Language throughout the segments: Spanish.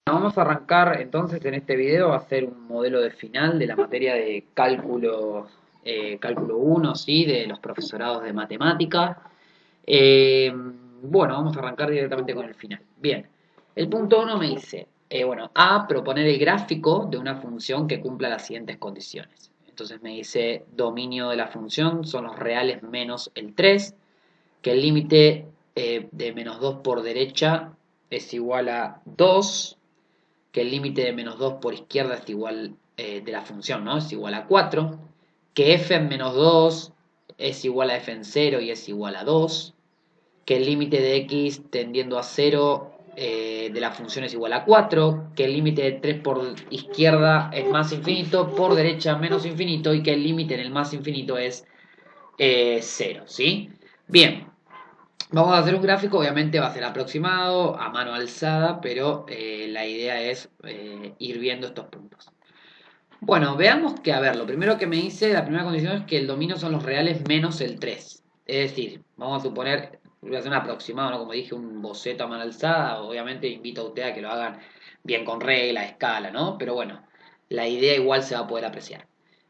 Vamos a arrancar entonces en este video a hacer un modelo de final de la materia de cálculo, cálculo 1, ¿sí? De los profesorados de matemática. Bueno, vamos a arrancar directamente con el final. Bien, el punto 1 me dice, bueno, A, proponer el gráfico de una función que cumpla las siguientes condiciones. Entonces me dice, dominio de la función son los reales menos el 3, que el límite de menos 2 por derecha es igual a 2, que el límite de menos 2 por izquierda es igual, de la función, ¿no? Es igual a 4, que f en menos 2 es igual a f en 0 y es igual a 2, que el límite de x tendiendo a 0 de la función es igual a 4, que el límite de 3 por izquierda es más infinito, por derecha menos infinito y que el límite en el más infinito es 0, ¿sí? Bien, vamos a hacer un gráfico, obviamente va a ser aproximado, a mano alzada, pero la idea es ir viendo estos puntos. Bueno, veamos que, a ver, lo primero que me dice, la primera condición es que el dominio son los reales menos el 3. Es decir, vamos a suponer, voy a hacer un aproximado, ¿no? Como dije, un boceto a mano alzada, obviamente invito a ustedes a que lo hagan bien con regla, escala, ¿no? Pero bueno, la idea igual se va a poder apreciar.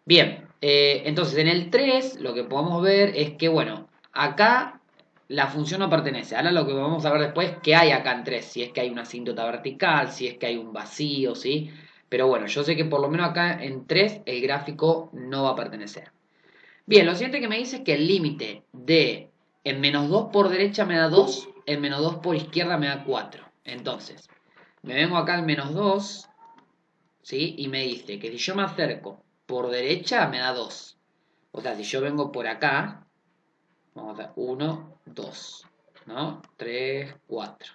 Bien, entonces en el 3 lo que podemos ver es que, bueno, acá la función no pertenece. Ahora lo que vamos a ver después es qué hay acá en 3, si es que hay una asíntota vertical, si es que hay un vacío, ¿sí? Pero bueno, yo sé que por lo menos acá en 3 el gráfico no va a pertenecer. Bien, lo siguiente que me dice es que el límite de en menos 2 por derecha me da 2, en menos 2 por izquierda me da 4. Entonces, me vengo acá al menos 2, ¿sí? Y me dice que si yo me acerco por derecha me da 2. O sea, si yo vengo por acá, vamos a ver, 1, 2, ¿no? 3, 4.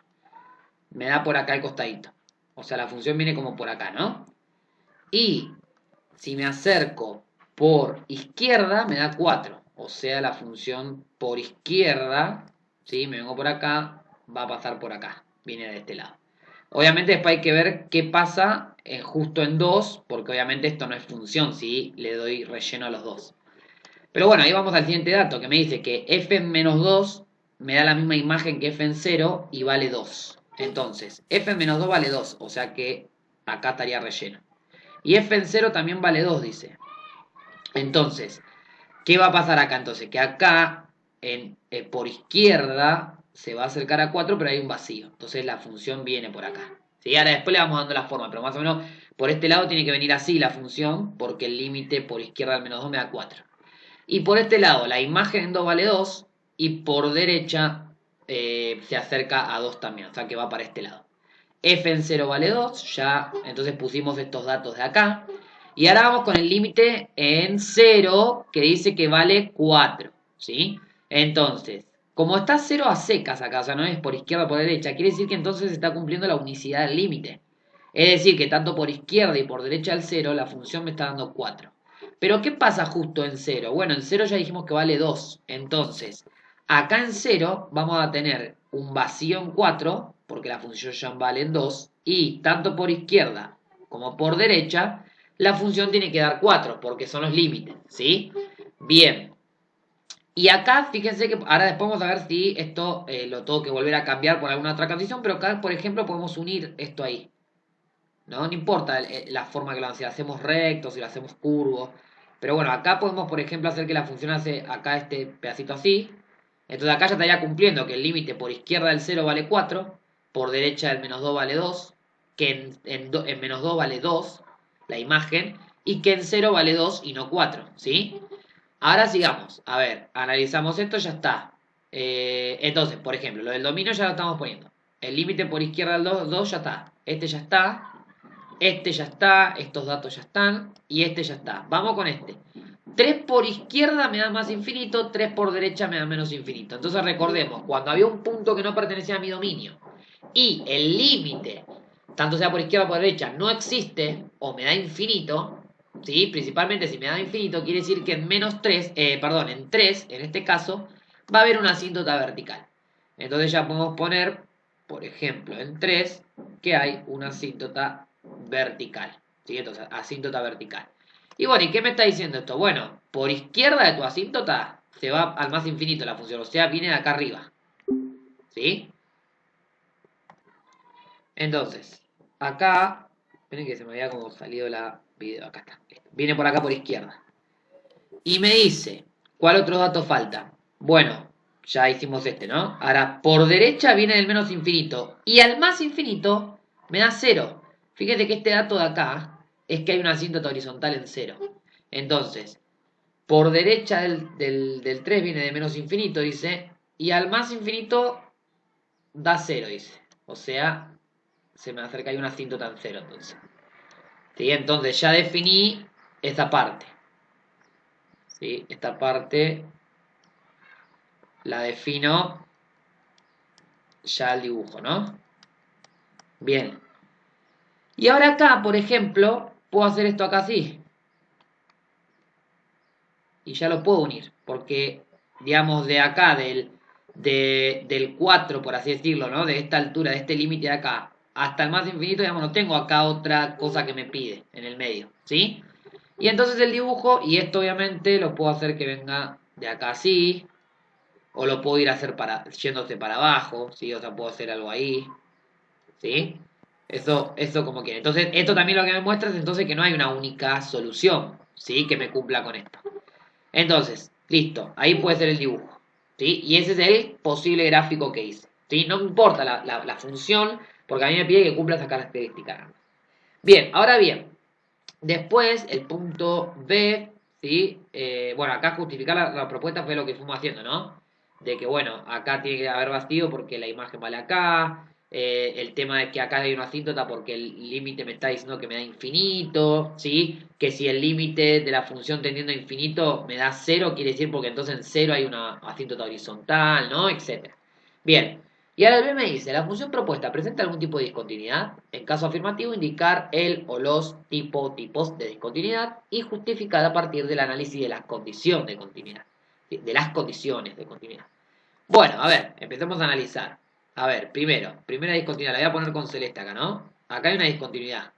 Me da por acá el costadito. O sea, la función viene como por acá, ¿no? Y si me acerco por izquierda, me da 4. O sea, la función por izquierda, ¿sí? Me vengo por acá, va a pasar por acá. Viene de este lado. Obviamente después hay que ver qué pasa justo en 2, porque obviamente esto no es función, si le doy relleno a los dos. Pero bueno, ahí vamos al siguiente dato, que me dice que f en menos 2 me da la misma imagen que f en 0 y vale 2. Entonces, f en menos 2 vale 2, o sea que acá estaría relleno. Y f en 0 también vale 2, dice. Entonces, ¿qué va a pasar acá entonces? Que acá, por izquierda, se va a acercar a 4, pero hay un vacío. Entonces la función viene por acá. ¿Sí? Ahora después le vamos dando la forma, pero más o menos por este lado tiene que venir así la función, porque el límite por izquierda al menos 2 me da 4. Y por este lado, la imagen en 2 vale 2, y por derecha se acerca a 2 también, o sea que va para este lado. F en 0 vale 2, ya entonces pusimos estos datos de acá. Y ahora vamos con el límite en 0 que dice que vale 4, ¿sí? Entonces, como está 0 a secas acá, o sea, no es por izquierda o por derecha, quiere decir que entonces se está cumpliendo la unicidad del límite. Es decir, que tanto por izquierda y por derecha del 0, la función me está dando 4. Pero, ¿qué pasa justo en 0? Bueno, en 0 ya dijimos que vale 2. Entonces, acá en 0 vamos a tener un vacío en 4, porque la función ya vale en 2, y tanto por izquierda como por derecha, la función tiene que dar 4, porque son los límites, ¿sí? Bien. Y acá, fíjense que ahora después vamos a ver si esto lo tengo que volver a cambiar por alguna otra condición, pero acá, por ejemplo, podemos unir esto ahí, ¿no? No importa la forma que lo hacemos, si lo hacemos recto, si lo hacemos curvo. Pero bueno, acá podemos, por ejemplo, hacer que la función hace acá este pedacito así. Entonces acá ya estaría cumpliendo que el límite por izquierda del 0 vale 4, por derecha del menos 2 vale 2, que en menos 2 vale 2, la imagen, y que en 0 vale 2 y no 4, ¿sí? Ahora sigamos. A ver, analizamos esto, ya está. Entonces, por ejemplo, lo del dominio ya lo estamos poniendo. El límite por izquierda del 2 ya está. Este ya está. Este ya está, estos datos ya están y este ya está. Vamos con este. 3 por izquierda me da más infinito, 3 por derecha me da menos infinito. Entonces recordemos, cuando había un punto que no pertenecía a mi dominio y el límite, tanto sea por izquierda o por derecha, no existe o me da infinito, ¿sí? Principalmente si me da infinito, quiere decir que en menos 3, perdón, en 3, en este caso, va a haber una asíntota vertical. Entonces ya podemos poner, por ejemplo, en 3, que hay una asíntota vertical. ¿Sí? Entonces, asíntota vertical. Y bueno, ¿y qué me está diciendo esto? Bueno, por izquierda de tu asíntota se va al más infinito la función, o sea, viene de acá arriba. ¿Sí? Entonces, acá, esperen que se me había como salido la video, acá está, listo. Viene por acá por izquierda. Y me dice, ¿cuál otro dato falta? Bueno, ya hicimos este, ¿no? Ahora, por derecha viene del menos infinito. Y al más infinito me da cero. Fíjate que este dato de acá es que hay una asíntota horizontal en cero. Entonces, por derecha del 3 viene de menos infinito, dice. Y al más infinito da cero, dice. O sea, se me acerca ahí una asíntota en cero, entonces. ¿Sí? Entonces ya definí esta parte. ¿Sí? Esta parte la defino ya el dibujo, ¿no? Bien. Y ahora acá, por ejemplo, puedo hacer esto acá así. Y ya lo puedo unir. Porque, digamos, de acá, del 4, por así decirlo, ¿no? De esta altura, de este límite de acá, hasta el más infinito, digamos, no tengo acá otra cosa que me pide en el medio, ¿sí? Y entonces el dibujo, y esto obviamente lo puedo hacer que venga de acá así, o lo puedo ir a hacer yéndose para abajo, ¿sí? O sea, puedo hacer algo ahí, ¿sí? Eso como quiere. Entonces, esto también lo que me muestra es entonces que no hay una única solución, ¿sí? Que me cumpla con esto. Entonces, listo, ahí puede ser el dibujo, ¿sí? Y ese es el posible gráfico que hice, ¿sí? No me importa la función, porque a mí me pide que cumpla esa característica. Bien, ahora bien, después el punto B, ¿sí? Bueno, acá justificar la propuesta fue lo que fuimos haciendo, ¿no? De que, bueno, acá tiene que haber vacío porque la imagen vale acá. El tema de que acá hay una asíntota porque el límite me está diciendo que me da infinito, ¿sí? Que si el límite de la función tendiendo a infinito me da cero, quiere decir porque entonces en cero hay una asíntota horizontal, ¿no? Etcétera. Bien. Y ahora el B me dice, la función propuesta presenta algún tipo de discontinuidad. En caso afirmativo, indicar el o los tipos de discontinuidad y justificada a partir del análisis de las condiciones de continuidad. De las condiciones de continuidad. Bueno, a ver, empecemos a analizar. A ver, primera discontinuidad, la voy a poner con celeste acá, ¿no? Acá hay una discontinuidad.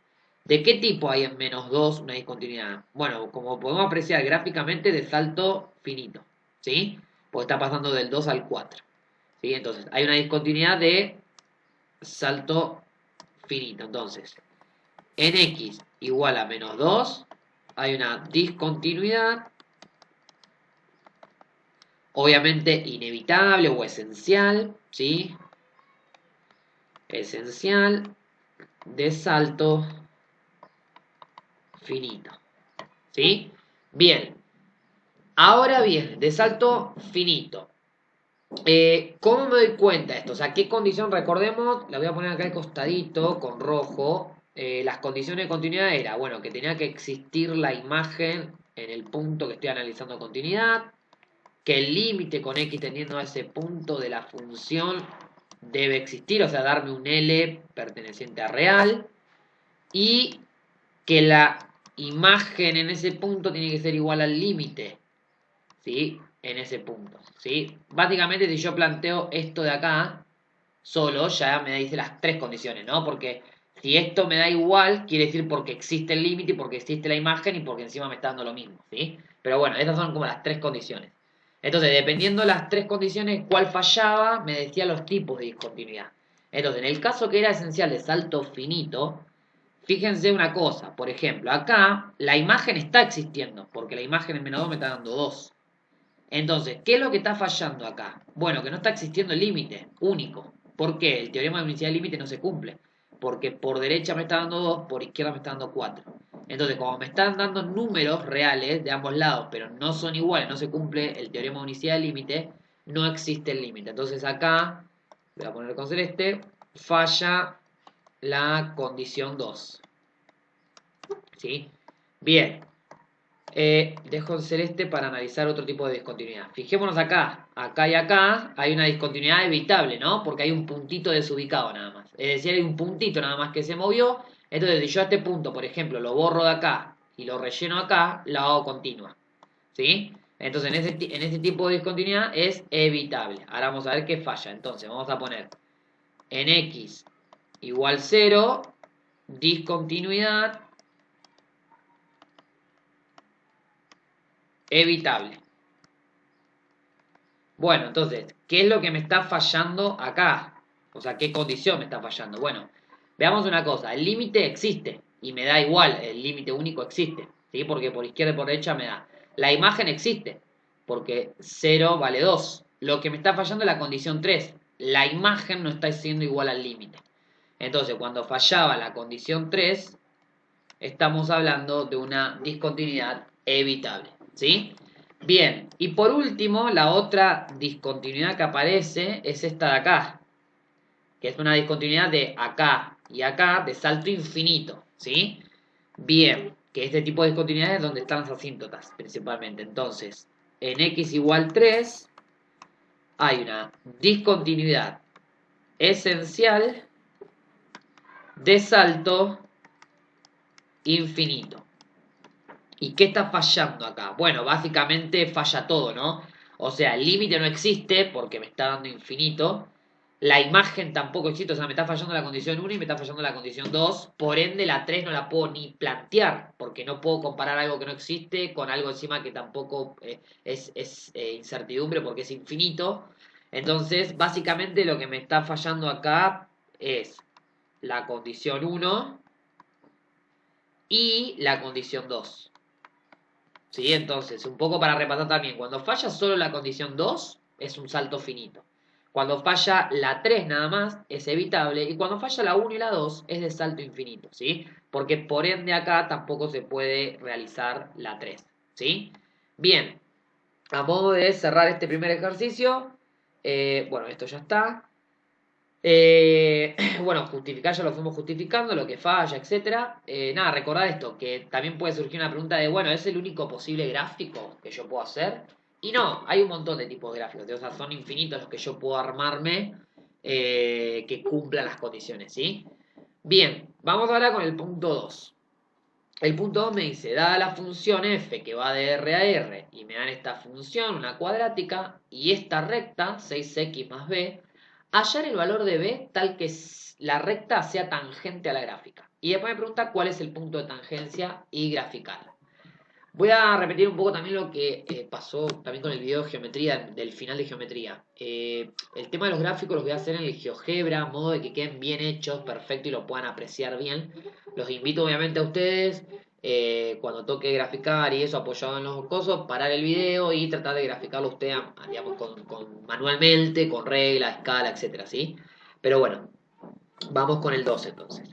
¿De qué tipo hay en -2 una discontinuidad? Bueno, como podemos apreciar gráficamente, de salto finito, ¿sí? Porque está pasando del 2 al 4. ¿Sí? Entonces, hay una discontinuidad de salto finito. Entonces, en x igual a -2, hay una discontinuidad, obviamente inevitable o esencial, ¿sí? Esencial de salto finito, ¿sí? Bien, ahora bien, de salto finito. ¿Cómo me doy cuenta de esto? O sea, ¿qué condición? Recordemos, la voy a poner acá al costadito con rojo. Las condiciones de continuidad era, bueno, que tenía que existir la imagen en el punto que estoy analizando continuidad, que el límite con x tendiendo a ese punto de la función debe existir, o sea, darme un L perteneciente a real, y que la imagen en ese punto tiene que ser igual al límite, ¿sí? En ese punto, ¿sí? Básicamente, si yo planteo esto de acá, solo ya me dice las tres condiciones, ¿no? Porque si esto me da igual, quiere decir porque existe el límite y porque existe la imagen y porque encima me está dando lo mismo, ¿sí? Pero bueno, estas son como las tres condiciones. Entonces, dependiendo de las tres condiciones, cuál fallaba, me decía los tipos de discontinuidad. Entonces, en el caso que era esencial de salto finito, fíjense una cosa, por ejemplo, acá la imagen está existiendo, porque la imagen en -2 me está dando 2. Entonces, ¿qué es lo que está fallando acá? Bueno, que no está existiendo el límite único. ¿Por qué? El teorema de unicidad del límite no se cumple. Porque por derecha me está dando 2, por izquierda me está dando 4. Entonces, como me están dando números reales de ambos lados, pero no son iguales, no se cumple el teorema de unicidad del límite, no existe el límite. Entonces acá, voy a poner con celeste, falla la condición 2. ¿Sí? Bien. Dejo en celeste para analizar otro tipo de discontinuidad. Fijémonos acá, acá y acá hay una discontinuidad evitable, ¿no? Porque hay un puntito desubicado nada más. Es decir, hay un puntito nada más que se movió. Entonces, si yo a este punto, por ejemplo, lo borro de acá y lo relleno acá, la hago continua. ¿Sí? Entonces, en ese tipo de discontinuidad es evitable. Ahora vamos a ver qué falla. Entonces, vamos a poner en x igual 0, discontinuidad evitable. Bueno, entonces, ¿qué es lo que me está fallando acá? O sea, ¿qué condición me está fallando? Bueno, Veamos una cosa, el límite existe y me da igual, el límite único existe, ¿sí? Porque por izquierda y por derecha me da. La imagen existe, porque 0 vale 2. Lo que me está fallando es la condición 3. La imagen no está siendo igual al límite. Entonces, cuando fallaba la condición 3, estamos hablando de una discontinuidad evitable, ¿sí? Bien, y por último, la otra discontinuidad que aparece es esta de acá, que es una discontinuidad de acá y acá, de salto infinito, ¿sí? Bien, que este tipo de discontinuidades es donde están las asíntotas, principalmente. Entonces, en x igual 3 hay una discontinuidad esencial de salto infinito. ¿Y qué está fallando acá? Bueno, básicamente falla todo, ¿no? O sea, el límite no existe porque me está dando infinito. La imagen tampoco existe, o sea, me está fallando la condición 1 y me está fallando la condición 2. Por ende, la 3 no la puedo ni plantear, porque no puedo comparar algo que no existe con algo encima que tampoco es incertidumbre porque es infinito. Entonces, básicamente lo que me está fallando acá es la condición 1 y la condición 2. ¿Sí? Entonces, un poco para repasar también, cuando falla solo la condición 2, es un salto finito. Cuando falla la 3 nada más, es evitable. Y cuando falla la 1 y la 2, es de salto infinito, ¿sí? Porque por ende acá tampoco se puede realizar la 3, ¿sí? Bien, a modo de cerrar este primer ejercicio, bueno, esto ya está. Bueno, justificar ya lo fuimos justificando, lo que falla, etcétera. Nada, recordad esto, que también puede surgir una pregunta de, bueno, ¿es el único posible gráfico que yo puedo hacer? Y no, hay un montón de tipos de gráficos, o sea, son infinitos los que yo puedo armarme que cumplan las condiciones, ¿sí? Bien, vamos ahora con el punto 2. El punto 2 me dice, dada la función f que va de R a R y me dan esta función, una cuadrática, y esta recta, 6x más b, hallar el valor de b tal que la recta sea tangente a la gráfica. Y después me pregunta cuál es el punto de tangencia y graficarla. Voy a repetir un poco también lo que pasó también con el video de geometría, del final de geometría. El tema de los gráficos los voy a hacer en el GeoGebra, a modo de que queden bien hechos, perfecto y lo puedan apreciar bien. Los invito obviamente a ustedes, cuando toque graficar y eso apoyado en los cosos, parar el video y tratar de graficarlo usted, digamos, manualmente, con regla, escala, etcétera, ¿sí? Pero bueno, vamos con el 2 entonces.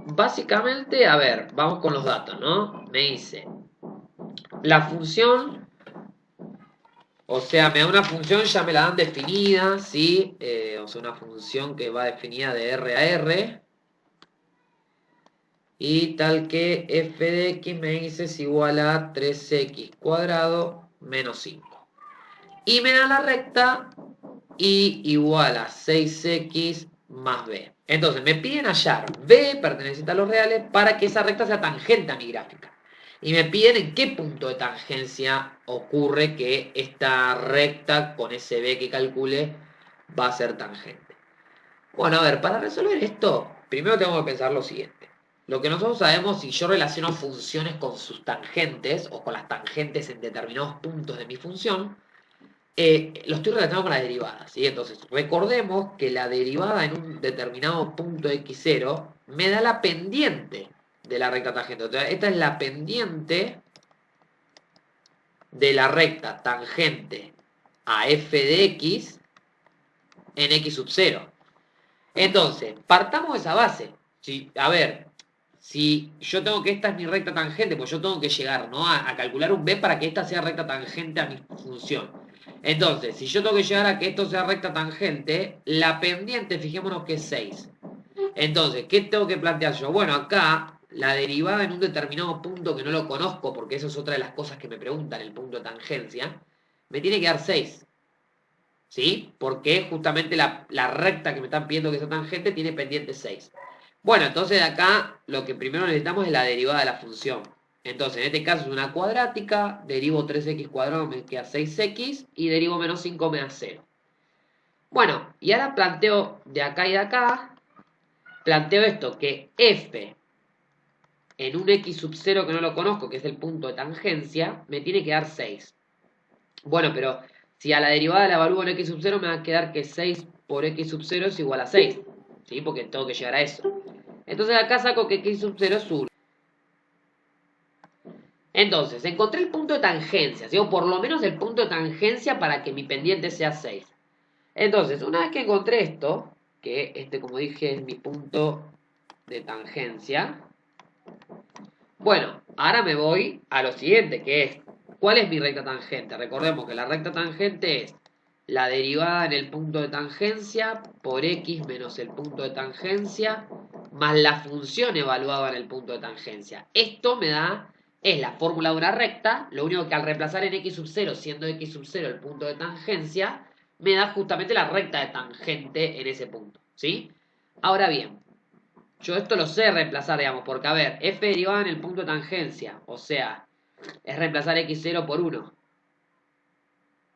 Básicamente, a ver, vamos con los datos, ¿no? Me dice, la función, o sea, me da una función, ya me la dan definida, ¿sí? O sea, una función que va definida de R a R. Y tal que f de x me dice es igual a 3x cuadrado menos 5. Y me da la recta y igual a 6x más b. Entonces me piden hallar b perteneciente a los reales para que esa recta sea tangente a mi gráfica. Y me piden en qué punto de tangencia ocurre que esta recta con ese b que calcule va a ser tangente. Bueno, a ver, para resolver esto, primero tengo que pensar lo siguiente. Lo que nosotros sabemos, si yo relaciono funciones con sus tangentes o con las tangentes en determinados puntos de mi función, lo estoy relacionando con las derivadas, ¿sí? Entonces, recordemos que la derivada en un determinado punto x0 me da la pendiente de la recta tangente. Entonces, esta es la pendiente de la recta tangente a f de x en x sub 0. Entonces, partamos de esa base. Si, a ver, si yo tengo que esta es mi recta tangente, pues yo tengo que llegar, ¿no? a calcular un b para que esta sea recta tangente a mi función. Entonces, si yo tengo que llegar a que esto sea recta tangente, la pendiente, fijémonos que es 6. Entonces, ¿qué tengo que plantear yo? Bueno, acá la derivada en un determinado punto que no lo conozco, porque eso es otra de las cosas que me preguntan, el punto de tangencia, me tiene que dar 6. ¿Sí? Porque justamente la recta que me están pidiendo que sea tangente tiene pendiente 6. Bueno, entonces de acá lo que primero necesitamos es la derivada de la función. Entonces, en este caso es una cuadrática, derivo 3x cuadrado me queda 6x y derivo menos 5 me da 0. Bueno, y ahora planteo de acá y de acá, planteo esto, que f en un x sub 0 que no lo conozco, que es el punto de tangencia, me tiene que dar 6. Bueno, pero si a la derivada la evalúo en x sub 0 me va a quedar que 6 por x sub 0 es igual a 6. ¿sí? Porque tengo que llegar a eso. Entonces acá saco que x sub 0 es 1. Entonces, encontré el punto de tangencia, ¿sí? O por lo menos el punto de tangencia para que mi pendiente sea 6. Entonces, una vez que encontré esto, que este, como dije, es mi punto de tangencia, bueno, ahora me voy a lo siguiente, que es, ¿cuál es mi recta tangente? Recordemos que la recta tangente es la derivada en el punto de tangencia por x menos el punto de tangencia más la función evaluada en el punto de tangencia. Esto me da, es la fórmula de una recta, lo único que al reemplazar en x sub 0, siendo x sub 0 el punto de tangencia, me da justamente la recta de tangente en ese punto, ¿sí? Ahora bien, yo esto lo sé reemplazar, digamos, porque a ver, f derivada en el punto de tangencia, o sea, es reemplazar x0 por 1.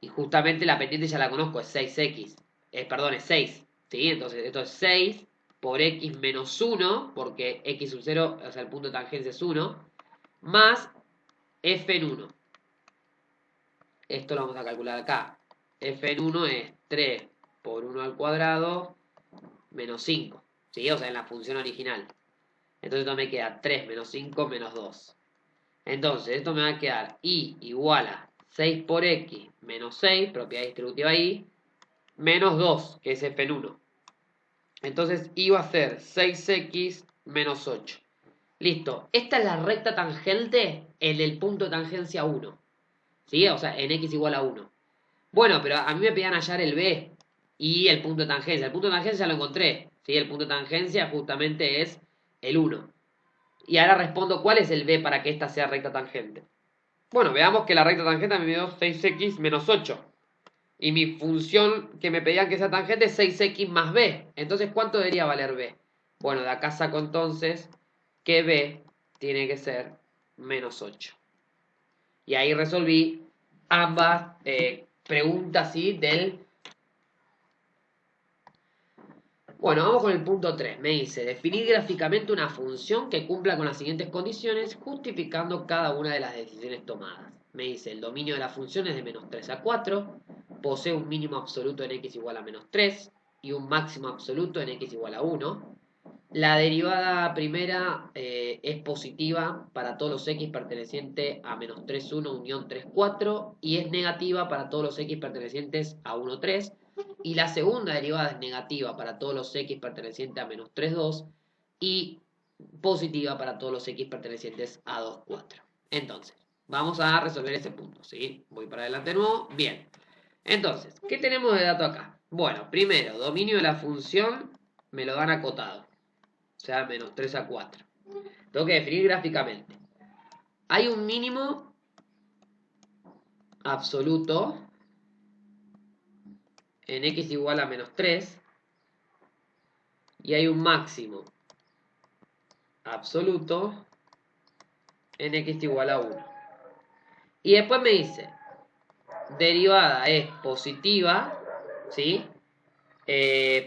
Y justamente la pendiente ya la conozco, es 6x. Perdón, es 6. ¿Sí? Entonces esto es 6 por x menos 1, porque x sub 0, o sea, el punto de tangencia es 1, más f en 1. Esto lo vamos a calcular acá. F en 1 es 3 por 1 al cuadrado menos 5. ¿Sí? O sea, en la función original. Entonces esto me queda 3 menos 5 menos 2. Entonces esto me va a quedar y igual a 6 por x menos 6, propiedad distributiva y, menos 2, que es f en 1. Entonces i va a ser 6x menos 8. Listo. Esta es la recta tangente en el punto de tangencia 1. ¿Sí? O sea, en x igual a 1. Bueno, pero a mí me pedían hallar el b y el punto de tangencia. El punto de tangencia ya lo encontré. ¿Sí? El punto de tangencia justamente es el 1. Y ahora respondo cuál es el b para que esta sea recta tangente. Bueno, veamos que la recta tangente me dio 6x menos 8. Y mi función que me pedían que sea tangente es 6x más b. Entonces, ¿cuánto debería valer b? Bueno, de acá saco entonces que b tiene que ser menos 8. Y ahí resolví ambas preguntas, ¿sí? Del... Bueno, vamos con el punto 3. Me dice, definir gráficamente una función que cumpla con las siguientes condiciones, justificando cada una de las decisiones tomadas. Me dice, el dominio de la función es de menos 3 a 4, posee un mínimo absoluto en x igual a menos 3 y un máximo absoluto en x igual a 1. La derivada primera es positiva para todos los x pertenecientes a menos 3, 1 unión 3, 4 y es negativa para todos los x pertenecientes a 1, 3. Y la segunda derivada es negativa para todos los x pertenecientes a menos 3, 2 y positiva para todos los x pertenecientes a 2, 4. Entonces, vamos a resolver este punto, ¿sí? Voy para adelante de nuevo. Bien. Entonces, ¿qué tenemos de dato acá? Bueno, primero, dominio de la función me lo dan acotado. O sea, menos 3 a 4. Tengo que definir gráficamente. Hay un mínimo absoluto en x igual a menos 3 y hay un máximo absoluto en x igual a 1. Y después me dice, derivada es positiva, ¿sí?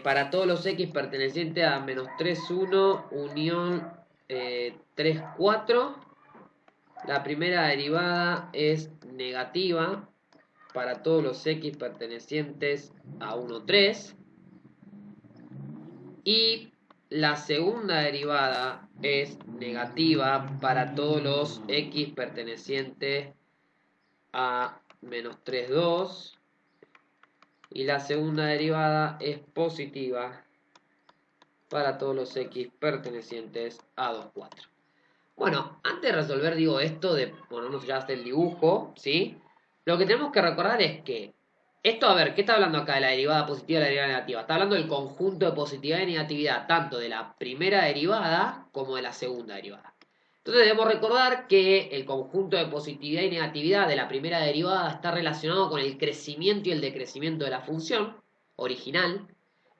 Para todos los x pertenecientes a menos 3, 1, unión 3, 4. La primera derivada es negativa para todos los x pertenecientes a 1, 3. Y la segunda derivada es negativa para todos los x pertenecientes a menos 3, 2. Y la segunda derivada es positiva para todos los x pertenecientes a 2, 4. Bueno, antes de resolver, digo, esto de ponernos ya hasta el dibujo, ¿sí? Lo que tenemos que recordar es que esto, a ver, ¿qué está hablando acá de la derivada positiva y la derivada negativa? Está hablando del conjunto de positividad y negatividad, tanto de la primera derivada como de la segunda derivada. Entonces debemos recordar que el conjunto de positividad y negatividad de la primera derivada está relacionado con el crecimiento y el decrecimiento de la función original,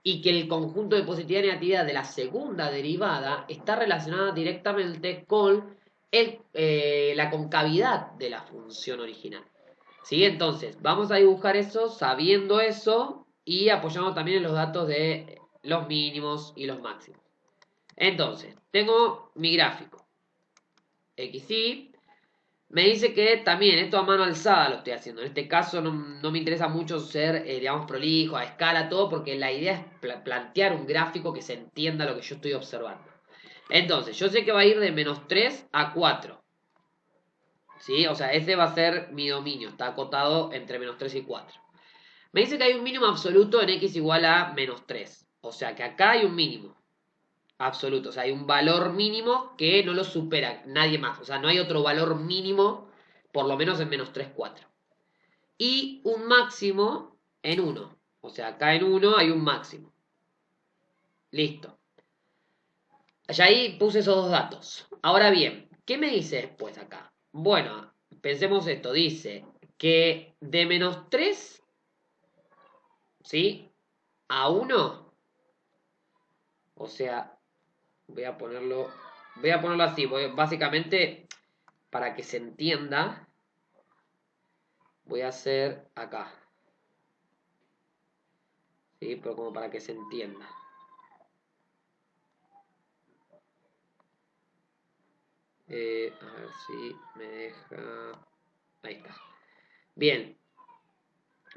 y que el conjunto de positividad y negatividad de la segunda derivada está relacionada directamente con la concavidad de la función original. ¿Sí? Entonces, vamos a dibujar eso sabiendo eso y apoyando también en los datos de los mínimos y los máximos. Entonces, tengo mi gráfico. XY Me dice que también esto a mano alzada lo estoy haciendo. En este caso no me interesa mucho ser, digamos, prolijo, a escala, todo, porque la idea es plantear un gráfico que se entienda lo que yo estoy observando. Entonces, yo sé que va a ir de menos 3 a 4. ¿Sí? O sea, ese va a ser mi dominio. Está acotado entre menos 3 y 4. Me dice que hay un mínimo absoluto en x igual a menos 3. O sea, que acá hay un mínimo absoluto. O sea, hay un valor mínimo que no lo supera nadie más. O sea, no hay otro valor mínimo, por lo menos en menos 3, 4. Y un máximo en 1. O sea, acá en 1 hay un máximo. Listo. Ya ahí puse esos dos datos. Ahora bien, ¿qué me dice después acá? Bueno, pensemos esto. Dice que de menos 3, ¿sí? A 1. O sea, voy a ponerlo así. Básicamente, para que se entienda, voy a hacer acá. ¿Sí? Pero como para que se entienda. A ver si me deja... Ahí está. Bien.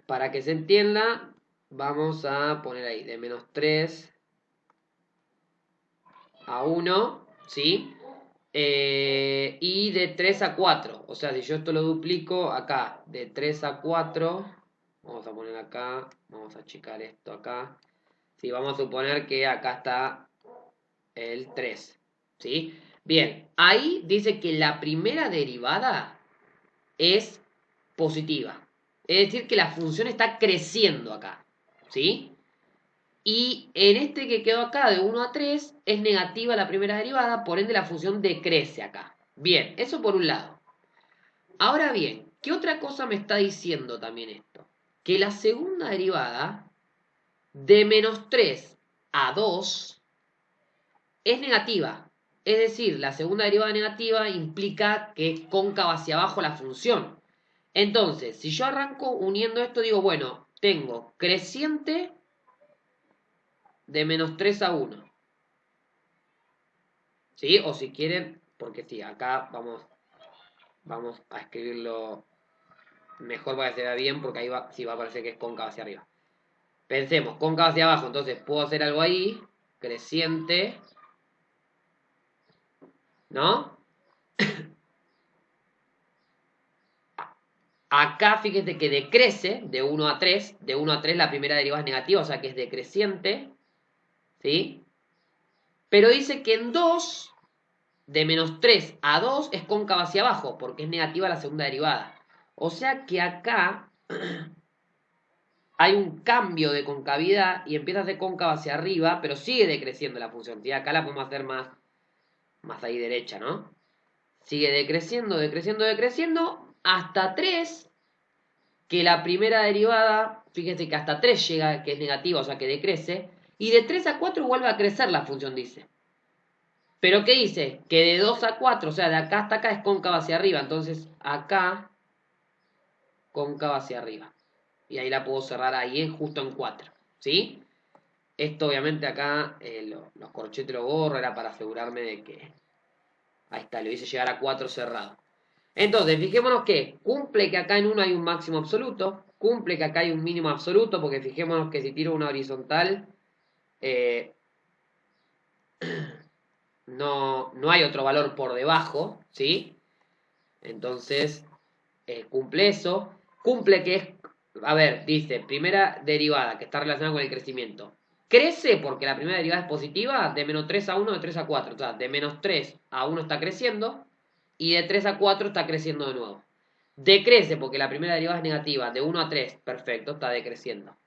Para que se entienda, vamos a poner ahí de menos 3 a 1, ¿sí? Y de 3 a 4. O sea, si yo esto lo duplico acá, de 3 a 4, vamos a poner acá, vamos a achicar esto acá. Sí, vamos a suponer que acá está el 3, ¿sí? Bien, ahí dice que la primera derivada es positiva. Es decir, que la función está creciendo acá, ¿sí? Y en este que quedó acá de 1 a 3 es negativa la primera derivada, por ende la función decrece acá. Bien, eso por un lado. Ahora bien, ¿qué otra cosa me está diciendo también esto? Que la segunda derivada de menos 3 a 2 es negativa. Es decir, la segunda derivada negativa implica que es cóncava hacia abajo la función. Entonces, si yo arranco uniendo esto, digo, bueno, tengo creciente de menos 3 a 1. ¿Sí? O si quieren, porque sí, acá vamos a escribirlo mejor para que se vea bien, porque ahí sí va a parecer que es cóncava hacia arriba. Pensemos, cóncava hacia abajo, entonces puedo hacer algo ahí, creciente, ¿no? Acá fíjense que decrece de 1 a 3, de 1 a 3 la primera derivada es negativa, o sea que es decreciente, ¿sí? Pero dice que en 2, de menos 3 a 2 es cóncava hacia abajo, porque es negativa la segunda derivada. O sea que acá hay un cambio de concavidad y empieza a ser cóncava hacia arriba, pero sigue decreciendo la función. ¿Sí? Acá la podemos hacer más ahí derecha, ¿no? Sigue decreciendo, decreciendo, decreciendo, hasta 3, que la primera derivada, fíjense que hasta 3 llega, que es negativa, o sea que decrece, y de 3 a 4 vuelve a crecer la función, dice. ¿Pero qué dice? Que de 2 a 4, o sea, de acá hasta acá es cóncava hacia arriba, entonces acá, cóncava hacia arriba. Y ahí la puedo cerrar ahí justo en 4, ¿sí? Esto obviamente acá los corchetes lo borro, era para asegurarme de que... Ahí está, lo hice llegar a 4 cerrado. Entonces, fijémonos que cumple que acá en 1 hay un máximo absoluto, cumple que acá hay un mínimo absoluto, porque fijémonos que si tiro una horizontal, no hay otro valor por debajo, ¿sí? Entonces, cumple eso. Cumple que es, a ver, dice, primera derivada que está relacionada con el crecimiento. Crece porque la primera derivada es positiva de menos 3 a 1, de 3 a 4. O sea, de menos 3 a 1 está creciendo y de 3 a 4 está creciendo de nuevo. Decrece porque la primera derivada es negativa, de 1 a 3, perfecto, está decreciendo.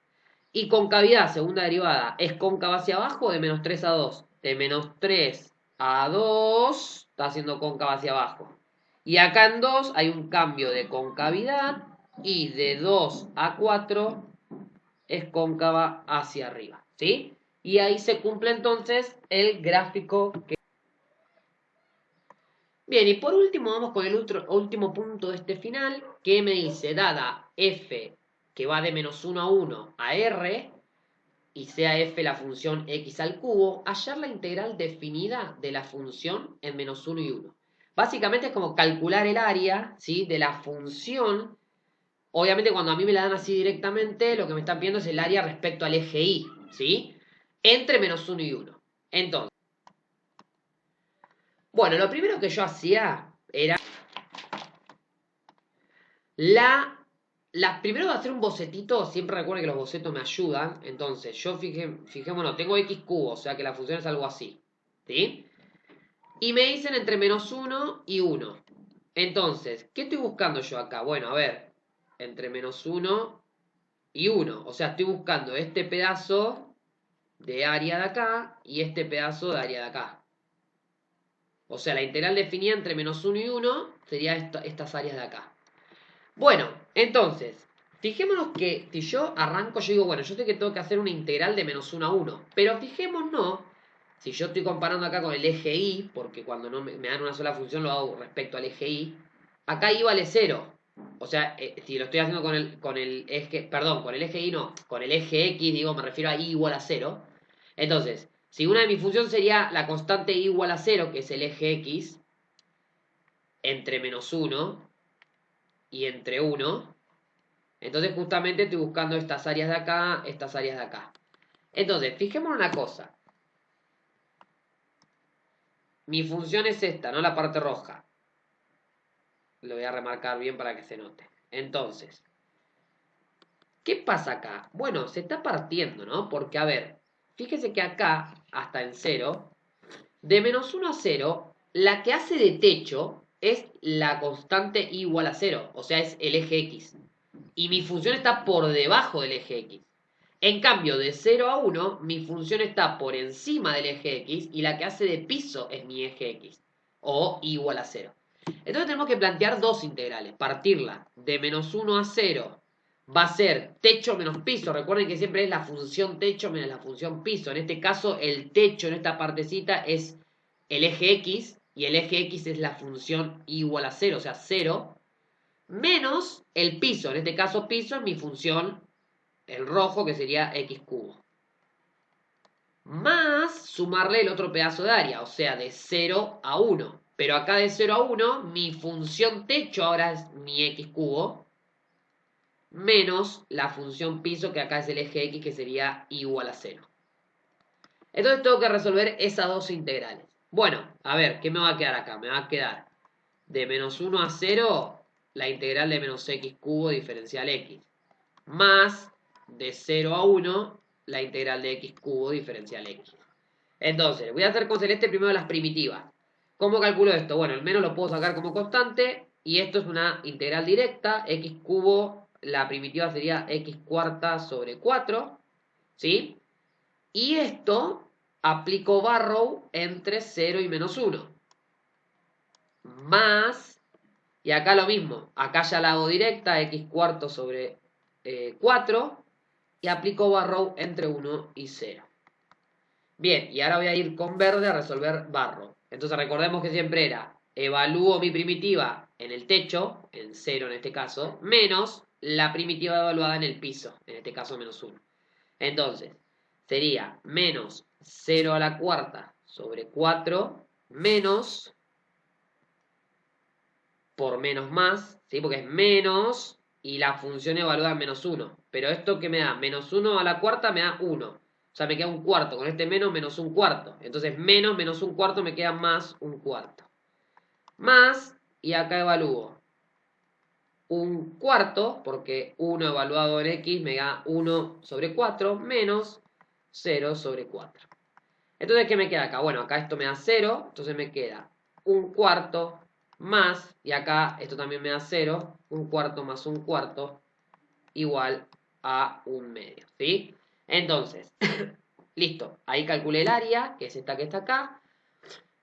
Y concavidad, segunda derivada, es cóncava hacia abajo de menos 3 a 2. De menos 3 a 2 está haciendo cóncava hacia abajo. Y acá en 2 hay un cambio de concavidad y de 2 a 4 es cóncava hacia arriba, ¿sí? Y ahí se cumple entonces el gráfico que... Bien, y por último vamos con el último punto de este final, que me dice, dada f que va de menos 1 a 1 a r, y sea f la función x al cubo, hallar la integral definida de la función en menos 1 y 1. Básicamente es como calcular el área, ¿sí? De la función. Obviamente cuando a mí me la dan así directamente, lo que me están pidiendo es el área respecto al eje Y, ¿sí? Entre menos 1 y 1. Entonces, bueno, lo primero que yo hacía era primero hacer un bocetito, siempre recuerden que los bocetos me ayudan. Entonces, yo fijémonos, tengo x cubo, o sea que la función es algo así, ¿sí? Y me dicen entre menos 1 y 1. Entonces, ¿qué estoy buscando yo acá? Bueno, a ver, entre menos 1 y 1. O sea, estoy buscando este pedazo de área de acá y este pedazo de área de acá. O sea, la integral definida entre menos 1 y 1 sería estas áreas de acá. Bueno, entonces, fijémonos que si yo arranco, yo digo, bueno, yo sé que tengo que hacer una integral de menos 1 a 1. Pero fijémonos, si yo estoy comparando acá con el eje Y, porque cuando no me dan una sola función lo hago respecto al eje Y, acá Y vale 0. O sea, si lo estoy haciendo con el eje, perdón, con el eje Y no, con el eje X, digo, me refiero a Y igual a 0. Entonces, si una de mis funciones sería la constante Y igual a 0, que es el eje X, entre menos 1 y entre 1, entonces justamente estoy buscando estas áreas de acá, estas áreas de acá. Entonces, fijémonos una cosa. Mi función es esta, no la parte roja. Lo voy a remarcar bien para que se note. Entonces, ¿qué pasa acá? Bueno, se está partiendo, ¿no? Porque, a ver, fíjese que acá, hasta en 0, de menos 1 a 0, la que hace de techo es la constante y igual a 0, o sea, es el eje X. Y mi función está por debajo del eje X. En cambio, de 0 a 1, mi función está por encima del eje X y la que hace de piso es mi eje X, o igual a 0. Entonces tenemos que plantear dos integrales. Partirla de menos 1 a 0 va a ser techo menos piso. Recuerden que siempre es la función techo menos la función piso. En este caso, el techo en esta partecita es el eje X y el eje X es la función igual a 0, o sea, 0, menos el piso. En este caso, piso es mi función, el rojo, que sería x cubo. Más sumarle el otro pedazo de área, o sea, de 0 a 1. Pero acá de 0 a 1, mi función techo ahora es mi x cubo, menos la función piso, que acá es el eje x, que sería igual a 0. Entonces tengo que resolver esas dos integrales. Bueno, a ver, ¿qué me va a quedar acá? Me va a quedar de menos 1 a 0, la integral de menos x cubo diferencial x. Más de 0 a 1, la integral de x cubo diferencial x. Entonces, voy a hacer con celeste primero las primitivas. ¿Cómo calculo esto? Bueno, al menos lo puedo sacar como constante. Y esto es una integral directa. X cubo, la primitiva sería x cuarta sobre 4. ¿Sí? Y esto aplico Barrow entre 0 y menos 1. Más, y acá lo mismo. Acá ya la hago directa, x cuarto sobre 4. Y aplico Barrow entre 1 y 0. Bien, y ahora voy a ir con verde a resolver Barrow. Entonces recordemos que siempre era, evalúo mi primitiva en el techo, en 0 en este caso, menos la primitiva evaluada en el piso, en este caso menos 1. Entonces, sería menos 0 a la cuarta sobre 4 menos, por menos más, ¿sí? Porque es menos y la función evaluada en menos 1. Pero esto que me da, menos 1 a la cuarta me da 1. O sea, me queda un cuarto. Con este menos un cuarto. Entonces, menos un cuarto me queda más un cuarto. Más, y acá evalúo un cuarto, porque 1 evaluado en x me da 1 sobre 4, menos 0 sobre 4. Entonces, ¿qué me queda acá? Bueno, acá esto me da 0, entonces me queda un cuarto más, y acá esto también me da 0, un cuarto más un cuarto, igual a un medio, ¿sí? Entonces, listo, ahí calculé el área, que es esta que está acá.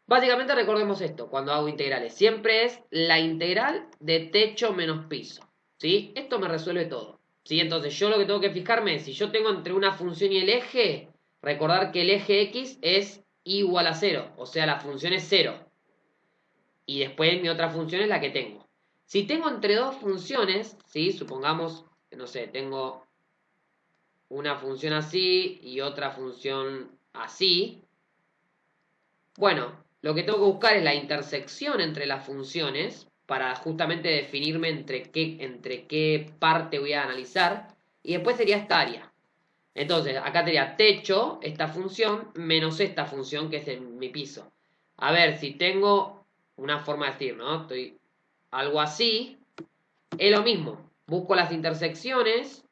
Básicamente recordemos esto, cuando hago integrales, siempre es la integral de techo menos piso, ¿sí? Esto me resuelve todo, ¿sí? Entonces yo lo que tengo que fijarme es, si yo tengo entre una función y el eje, recordar que el eje x es igual a 0, o sea, la función es 0. Y después mi otra función es la que tengo. Si tengo entre dos funciones, ¿sí? Supongamos, no sé, tengo una función así y otra función así. Bueno, lo que tengo que buscar es la intersección entre las funciones para justamente definirme entre qué parte voy a analizar. Y después sería esta área. Entonces, acá tendría techo, esta función, menos esta función que es en mi piso. A ver, si tengo una forma de decir, ¿no? Estoy algo así, es lo mismo. Busco las intersecciones.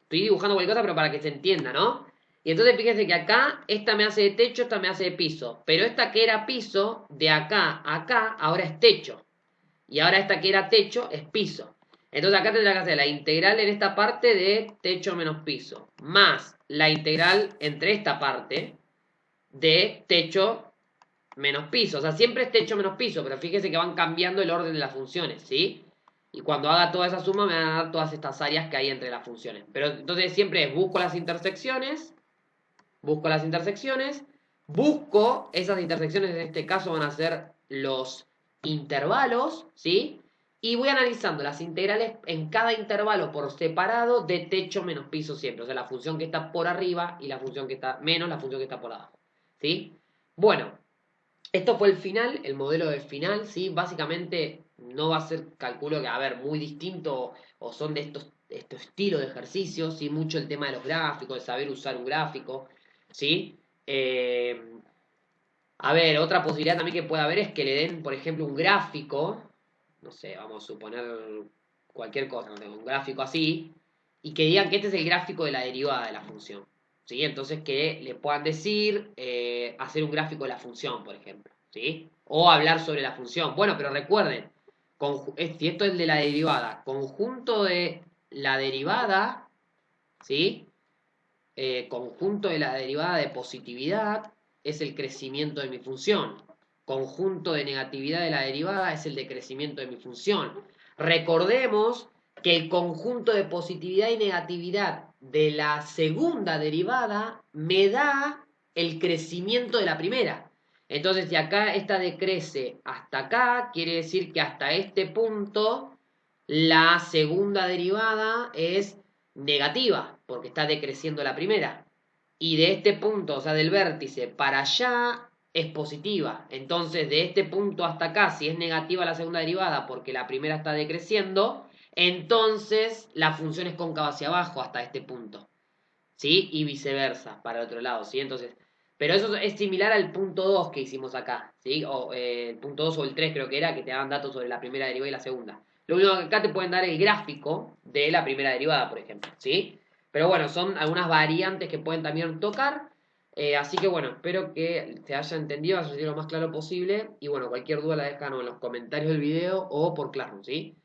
Estoy dibujando cualquier cosa, pero para que se entienda, ¿no? Y entonces fíjense que acá, esta me hace de techo, esta me hace de piso. Pero esta que era piso, de acá a acá, ahora es techo. Y ahora esta que era techo es piso. Entonces acá tendrá que hacer la integral en esta parte de techo menos piso. Más la integral entre esta parte de techo menos piso. O sea, siempre es techo menos piso, pero fíjese que van cambiando el orden de las funciones, ¿sí? Y cuando haga toda esa suma me van a dar todas estas áreas que hay entre las funciones. Pero entonces siempre es busco las intersecciones, busco esas intersecciones, en este caso van a ser los intervalos, ¿sí? Y voy analizando las integrales en cada intervalo por separado de techo menos piso siempre. O sea, la función que está por arriba y la función que está menos la función que está por abajo, ¿sí? Bueno, esto fue el final, el modelo del final, ¿sí? Básicamente no va a ser, calculo que, a ver, muy distinto o son de estos estilos de ejercicios, ¿sí? Mucho el tema de los gráficos, de saber usar un gráfico, ¿sí? A ver, otra posibilidad también que puede haber es que le den, por ejemplo, un gráfico, no sé, vamos a suponer cualquier cosa, no sé, un gráfico así, y que digan que este es el gráfico de la derivada de la función. ¿Sí? Entonces que le puedan decir, hacer un gráfico de la función, por ejemplo. ¿Sí? O hablar sobre la función. Bueno, pero recuerden, si esto es de la derivada, conjunto de la derivada, ¿sí? Conjunto de la derivada de positividad es el crecimiento de mi función. Conjunto de negatividad de la derivada es el decrecimiento de mi función. Recordemos que el conjunto de positividad y negatividad de la segunda derivada me da el crecimiento de la primera. Entonces, si acá esta decrece hasta acá, quiere decir que hasta este punto la segunda derivada es negativa, porque está decreciendo la primera. Y de este punto, o sea, del vértice para allá, es positiva. Entonces, de este punto hasta acá, si es negativa la segunda derivada porque la primera está decreciendo, entonces la función es cóncava hacia abajo hasta este punto. ¿Sí? Y viceversa, para el otro lado, ¿sí? Entonces, pero eso es similar al punto 2 que hicimos acá, ¿sí? O el punto 2 o el 3 creo que era, que te daban datos sobre la primera derivada y la segunda. Lo único que acá te pueden dar el gráfico de la primera derivada, por ejemplo, ¿sí? Pero bueno, son algunas variantes que pueden también tocar. Así que bueno, espero que se haya entendido, haya sido lo más claro posible. Y bueno, cualquier duda la dejan en los comentarios del video o por Classroom, ¿sí?